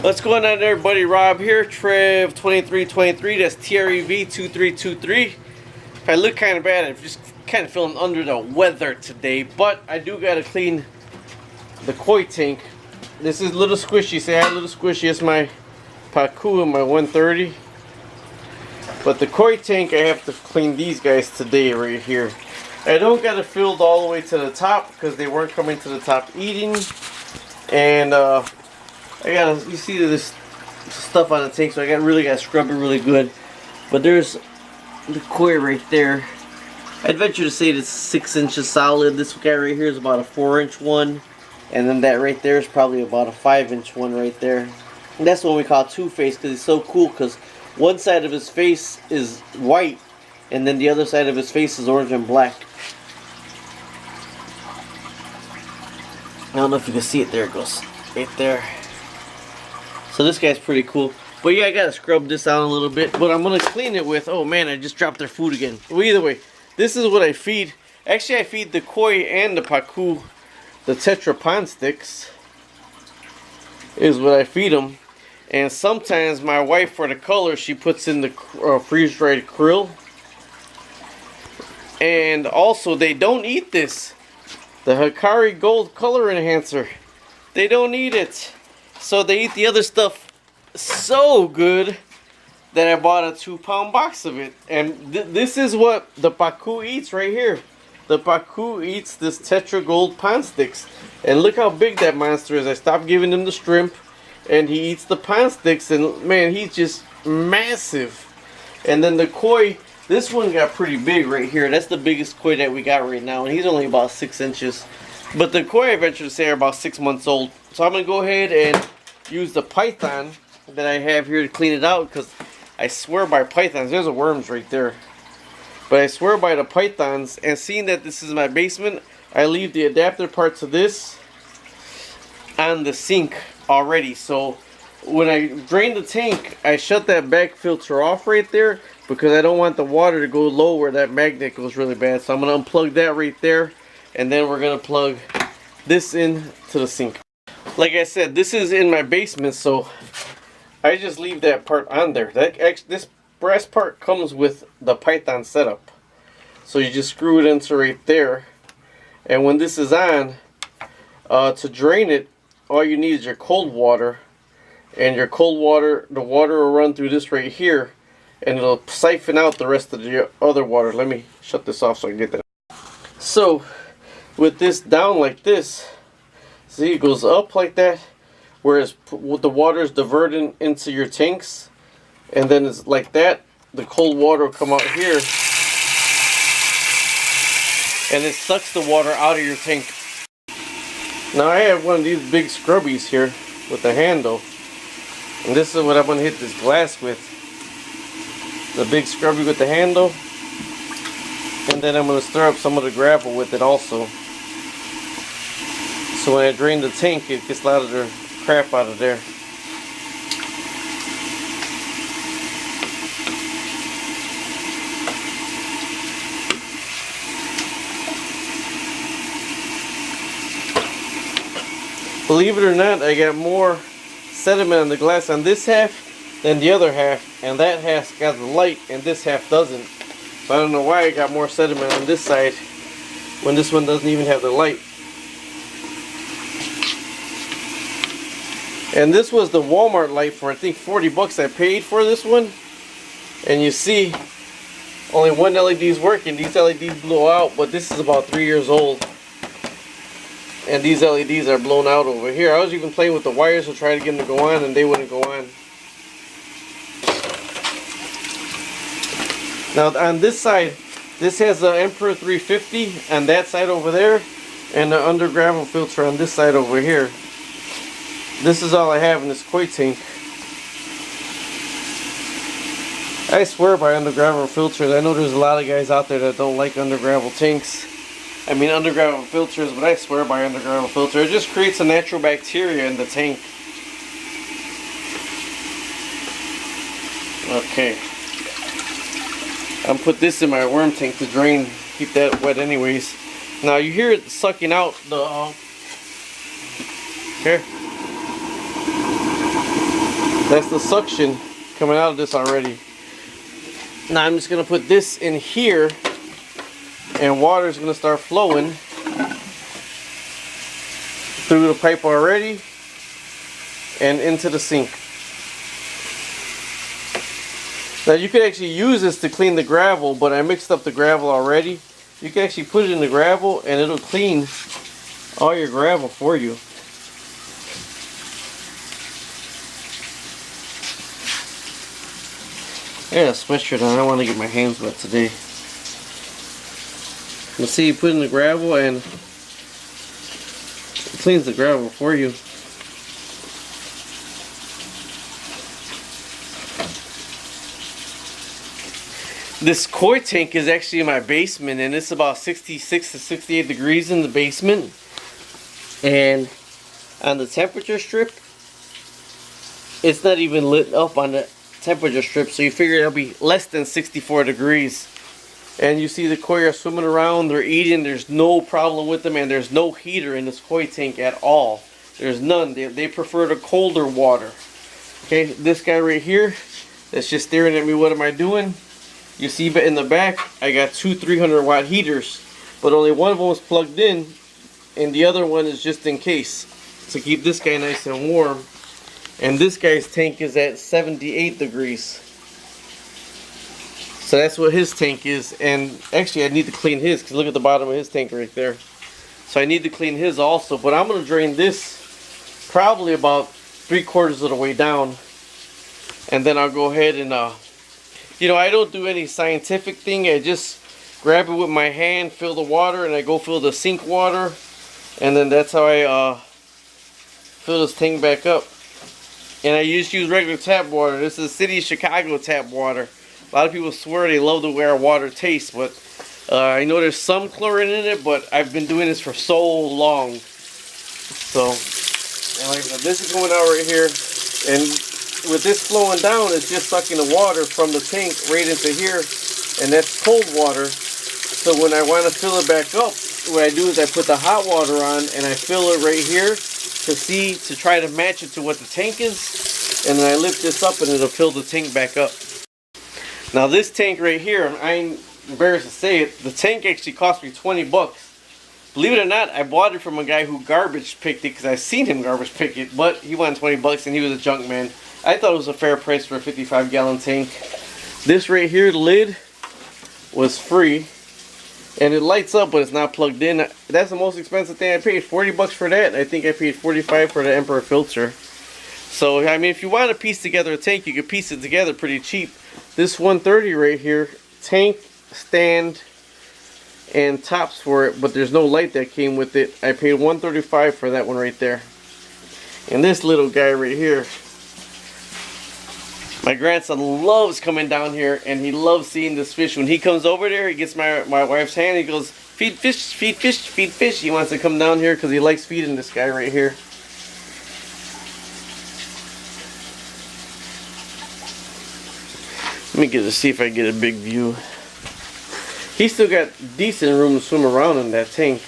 What's going on, everybody? Rob here, Trev2323. That's Trev2323. If I look kind of bad, I'm just kind of feeling under the weather today, but I do gotta clean the koi tank. This is Little Squishy. Say hi, Little Squishy. It's my pacu and my 130. But the koi tank, I have to clean these guys today right here. I don't got it filled all the way to the top because they weren't coming to the top eating. And I gotta, you see this stuff on the tank, so I really gotta scrub it really good. But there's the koi right there. I'd venture to say it's 6 inches solid. This guy right here is about a 4-inch one, and then that right there is probably about a 5-inch one right there. And that's what we call two-face, because he's so cool, because one side of his face is white and then the other side of his face is orange and black. I don't know if you can see it. There it goes, right there. So this guy's pretty cool. But yeah, I gotta scrub this out a little bit. But I'm gonna clean it with, oh man, I just dropped their food again. Well, either way, this is what I feed. Actually, I feed the koi and the pacu, the Tetra pond sticks is what I feed them. And sometimes my wife, for the color, she puts in the freeze-dried krill. And also, they don't eat this. The Hikari Gold Color Enhancer. They don't eat it. So they eat the other stuff so good that I bought a 2-pound box of it. And this is what the pacu eats right here. The pacu eats this Tetra Gold pond sticks. And look how big that monster is. I stopped giving him the shrimp. And he eats the pond sticks. And man, he's just massive. And then the koi, this one got pretty big right here. That's the biggest koi that we got right now. And he's only about 6 inches. But the koi, I venture to say, are about 6 months old. So I'm going to go ahead and use the python that I have here to clean it out, because I swear by pythons. There's a worms right there. But I swear by the pythons. And seeing that this is my basement, I leave the adapter parts of this on the sink already. So when I drain the tank, I shut that back filter off right there, because I don't want the water to go low where that magnet goes really bad. So I'm going to unplug that right there. And then we're going to plug this in to the sink. Like I said, this is in my basement, so I just leave that part on there. This brass part comes with the python setup. So you just screw it into right there. And when this is on, to drain it, all you need is your cold water. And your cold water, the water will run through this right here, and it'll siphon out the rest of the other water. Let me shut this off so I can get that. So with this down like this, see, it goes up like that, whereas the water is diverting into your tanks, and then it's like that. The cold water will come out here, and it sucks the water out of your tank. Now I have one of these big scrubbies here with the handle, and this is what I'm going to hit this glass with. The big scrubby with the handle, and then I'm going to stir up some of the gravel with it also. So when I drain the tank, it gets a lot of the crap out of there. Believe it or not, I got more sediment on the glass on this half than the other half, and that half's got the light and this half doesn't. So I don't know why I got more sediment on this side when this one doesn't even have the light. And this was the Walmart light for, I think, 40 bucks I paid for this one. And you see, only one LED is working. These LEDs blow out, but this is about 3 years old. And these LEDs are blown out over here. I was even playing with the wires to try to get them to go on, and they wouldn't go on. Now on this side, this has the Emperor 350 on that side over there, and the under gravel filter on this side over here. This is all I have in this koi tank. I swear by under gravel filters. I know there's a lot of guys out there that don't like under gravel tanks. I mean under gravel filters, but I swear by under gravel filter. It just creates a natural bacteria in the tank. Okay. I'll put this in my worm tank to drain, keep that wet anyways. Now you hear it sucking out the here. That's the suction coming out of this already. Now I'm just gonna put this in here, and water is gonna start flowing through the pipe already and into the sink. Now you could actually use this to clean the gravel, but I mixed up the gravel already. You can actually put it in the gravel and it'll clean all your gravel for you. I got a sweatshirt on. I don't want to get my hands wet today. Let's see, you put in the gravel and it cleans the gravel for you. This koi tank is actually in my basement, and it's about 66 to 68 degrees in the basement. And on the temperature strip, it's not even lit up on the temperature strip, so you figure it'll be less than 64 degrees. And you see the koi are swimming around, they're eating, there's no problem with them, and there's no heater in this koi tank at all. There's none. They prefer the colder water. Okay, this guy right here that's just staring at me, what am I doing? You see in the back, I got two 300 watt heaters, but only one of them is plugged in, and the other one is just in case, to keep this guy nice and warm. And this guy's tank is at 78 degrees. So that's what his tank is. And actually I need to clean his, because look at the bottom of his tank right there. So I need to clean his also, but I'm going to drain this probably about 3/4 of the way down. And then I'll go ahead and you know, I don't do any scientific thing. I just grab it with my hand, fill the water, and I go fill the sink water. And then that's how I fill this tank back up. And I just use regular tap water. This is City of Chicago tap water. A lot of people swear they love the way our water tastes, but I know there's some chlorine in it, but I've been doing this for so long. So, and like I said, this is going out right here, and with this flowing down, it's just sucking the water from the tank right into here, and that's cold water. So when I want to fill it back up, what I do is I put the hot water on and I fill it right here to try to match it to what the tank is, and then I lift this up and it'll fill the tank back up. Now this tank right here, I ain't embarrassed to say it, the tank actually cost me 20 bucks. Believe it or not, I bought it from a guy who garbage picked it, because I seen him garbage pick it, but he wanted 20 bucks and he was a junk man. I thought it was a fair price for a 55-gallon tank. This right here, the lid, was free. And it lights up, but it's not plugged in. That's the most expensive thing I paid. 40 bucks for that. I think I paid 45 for the Emperor filter. So, I mean, if you want to piece together a tank, you can piece it together pretty cheap. This 130 right here, tank, stand, and tops for it, but there's no light that came with it. I paid $135 for that one right there. And this little guy right here, my grandson loves coming down here, and he loves seeing this fish. When he comes over there, he gets my wife's hand, he goes, feed fish, feed fish, feed fish. He wants to come down here because he likes feeding this guy right here. Let me get to see if I can get a big view. He's still got decent room to swim around in that tank.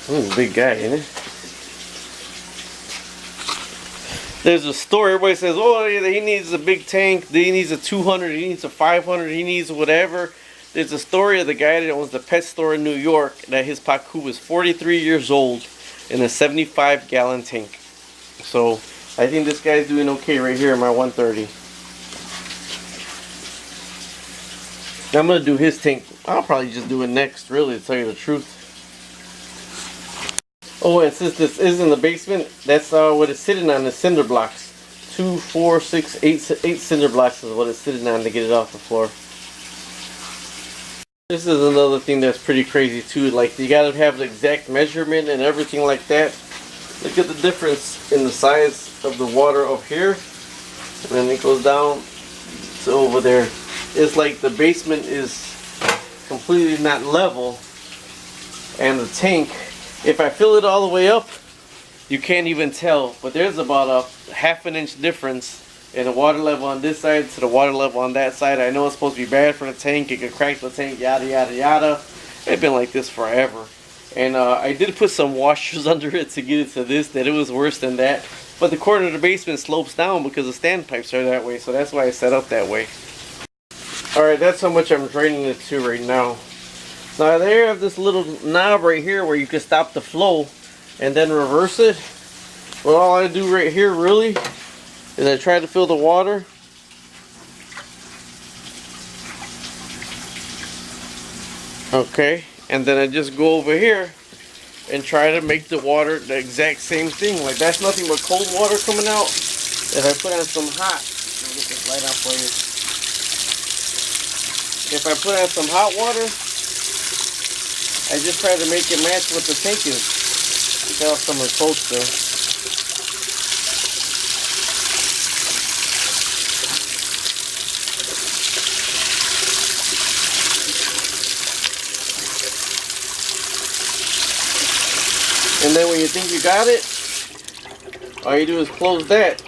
He's a big guy, isn't it? There's a story, everybody says, oh, he needs a big tank, he needs a 200, he needs a 500, he needs whatever. There's a story of the guy that owns the pet store in New York, that his pacu was 43 years old in a 75-gallon tank. So I think this guy's doing okay right here in my 130. I'm going to do his tank. I'll probably just do it next, really, to tell you the truth. Oh, and since this is in the basement, that's what it's sitting on, the cinder blocks. 2, 4, 6, 8 cinder blocks is what it's sitting on to get it off the floor. This is another thing that's pretty crazy too. Like, you gotta have the exact measurement and everything like that. Look at the difference in the size of the water up here, and then it goes down to over there. It's like the basement is completely not level, and the tank, if I fill it all the way up, you can't even tell, but there's about a ½ an inch difference and the water level on this side to the water level on that side. I know it's supposed to be bad for the tank. It could crack the tank, yada yada yada. It's been like this forever. And I did put some washers under it to get it to this, that it was worse than that. But the corner of the basement slopes down because the standpipes are that way, so that's why I set up that way. Alright, that's how much I'm draining it to right now. Now there you have this little knob right here where you can stop the flow and then reverse it. Well, all I do right here really is I try to fill the water. Okay, and then I just go over here and try to make the water the exact same thing. Like, that's nothing but cold water coming out. If I put on some hot, let me get this light out for you. If I put on some hot water, I just try to make it match what the tank is. Got some of the cold still. And then when you think you got it, all you do is close that,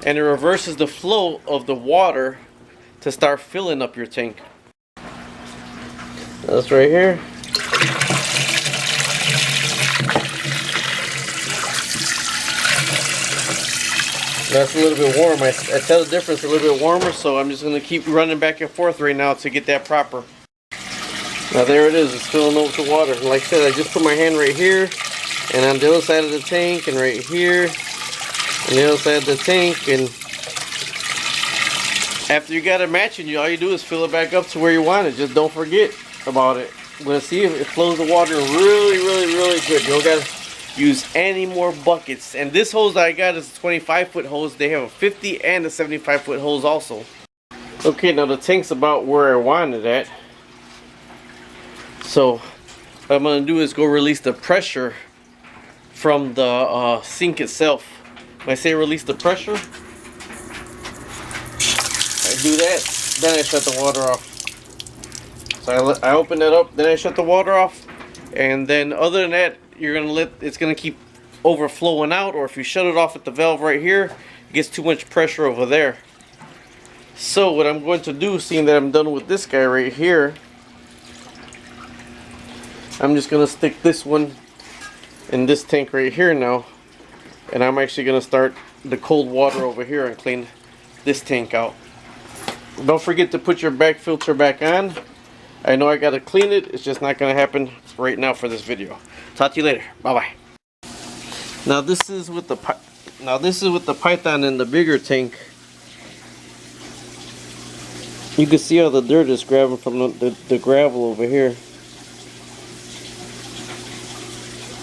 and it reverses the flow of the water to start filling up your tank. That's right here. That's a little bit warm. I tell the difference, a little bit warmer, so I'm just going to keep running back and forth right now to get that proper. Now there it is, it's filling up with the water. And like I said, I just put my hand right here, and on the other side of the tank, and right here, and the other side of the tank, and after you got it matching, all you do is fill it back up to where you want it. Just don't forget about it. Let's see if it flows the water really, really, really good. You don't got to use any more buckets. And this hose that I got is a 25-foot hose. They have a 50 and a 75-foot hose also. Okay, now the tank's about where I want it at. So what I'm going to do is go release the pressure from the sink itself. When I say release the pressure, I do that, then I shut the water off. So I open that up, then I shut the water off, and then other than that, you're gonna it's gonna keep overflowing out. Or if you shut it off at the valve right here, it gets too much pressure over there. So what I'm going to do, seeing that I'm done with this guy right here, I'm just gonna stick this one in this tank right here now, and I'm actually gonna start the cold water over here and clean this tank out. Don't forget to put your back filter back on. I know I gotta clean it, it's just not gonna happen right now for this video. Talk to you later. Bye bye. Now this is with the python in the bigger tank. You can see how the dirt is grabbing from the gravel over here.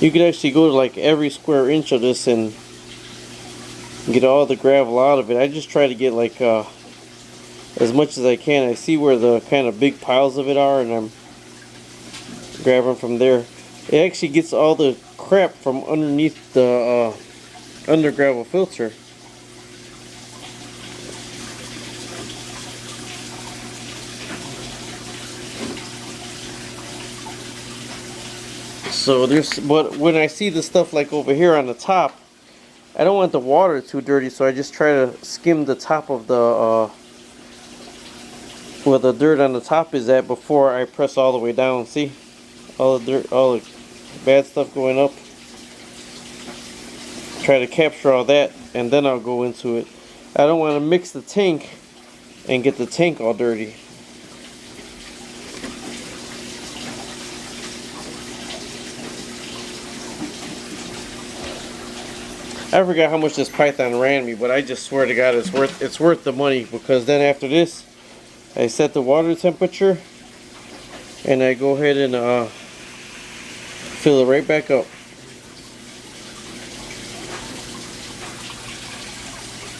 You could actually go to like every square inch of this and get all the gravel out of it. I just try to get like as much as I can. I see where the kind of big piles of it are, and I'm grabbing from there. It actually gets all the crap from underneath the under gravel filter. So but when I see the stuff like over here on the top, I don't want the water too dirty, so I just try to skim the top of the where the dirt on the top is at before I press all the way down. See? All the dirt, all the bad stuff going up. Try to capture all that, and then I'll go into it. I don't want to mix the tank and get the tank all dirty. I forgot how much this python ran me, but I just swear to God it's worth the money, because then after this I set the water temperature and I go ahead and fill it right back up.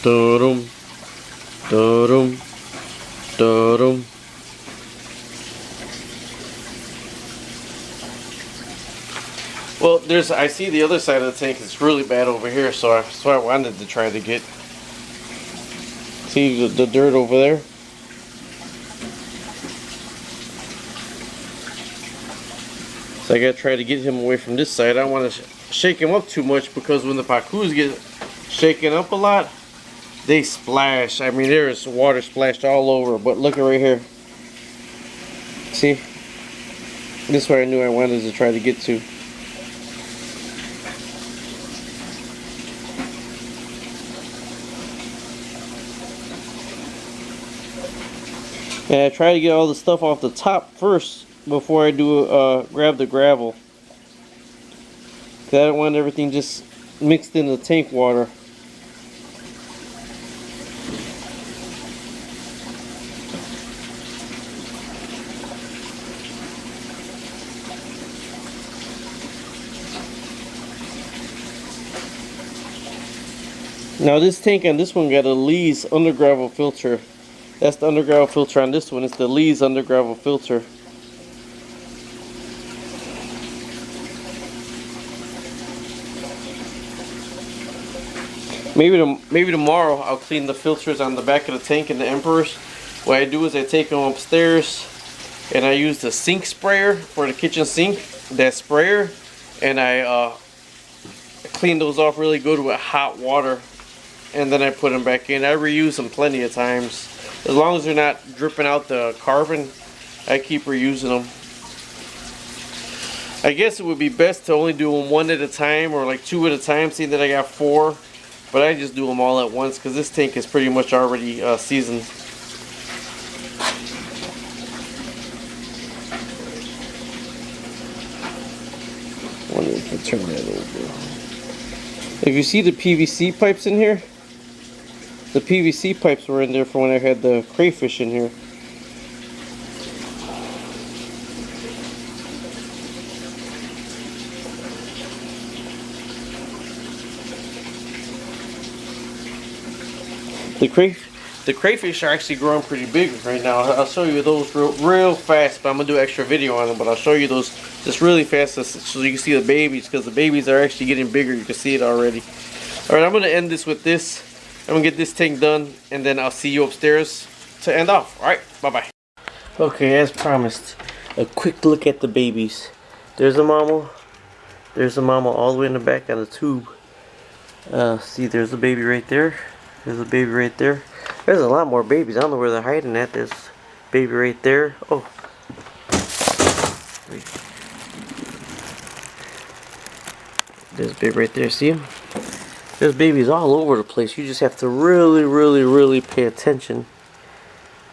Da-dum, da-dum, da-dum. Well, I see the other side of the tank is really bad over here, so I wanted to try to get, see the dirt over there? So I gotta try to get him away from this side. I don't want to shake him up too much, because when the pacus get shaken up a lot, they splash. I mean, there is water splashed all over, but look at right here. See? This is where I knew I wanted to try to get to. And I try to get all the stuff off the top first before I do grab the gravel. I don't want everything just mixed in the tank water. Now this tank on this one got a Lee's under gravel filter. That's the under gravel filter on this one. It's the Lee's under gravel filter. Maybe tomorrow I'll clean the filters on the back of the tank and the Emperors. What I do is I take them upstairs and I use the sink sprayer for the kitchen sink, that sprayer, and I clean those off really good with hot water, and then I put them back in. I reuse them plenty of times. As long as they're not dripping out the carbon, I keep reusing them. I guess it would be best to only do them one at a time or like two at a time, seeing that I got 4. But I just do them all at once because this tank is pretty much already seasoned. I wonder if I turn that over. If you see the PVC pipes in here, the PVC pipes were in there for when I had the crayfish in here. The crayfish are actually growing pretty big right now. I'll show you those real fast, but I'm going to do an extra video on them. But I'll show you those just really fast so you can see the babies, because the babies are actually getting bigger. You can see it already. Alright, I'm going to end this with this. I'm going to get this tank done, and then I'll see you upstairs to end off. Alright, bye-bye. Okay, as promised, a quick look at the babies. There's a mama. There's a mama all the way in the back on the tube. See, there's a baby right there. There's a baby right there. There's a lot more babies. I don't know where they're hiding at. There's a baby right there. Oh. There's a baby right there. See him? There's babies all over the place. You just have to really, really, really pay attention.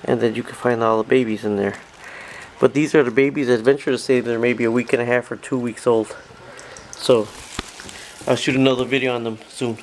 And then you can find all the babies in there. But these are the babies. I'd venture to say they're maybe a week and a half or 2 weeks old. So, I'll shoot another video on them soon.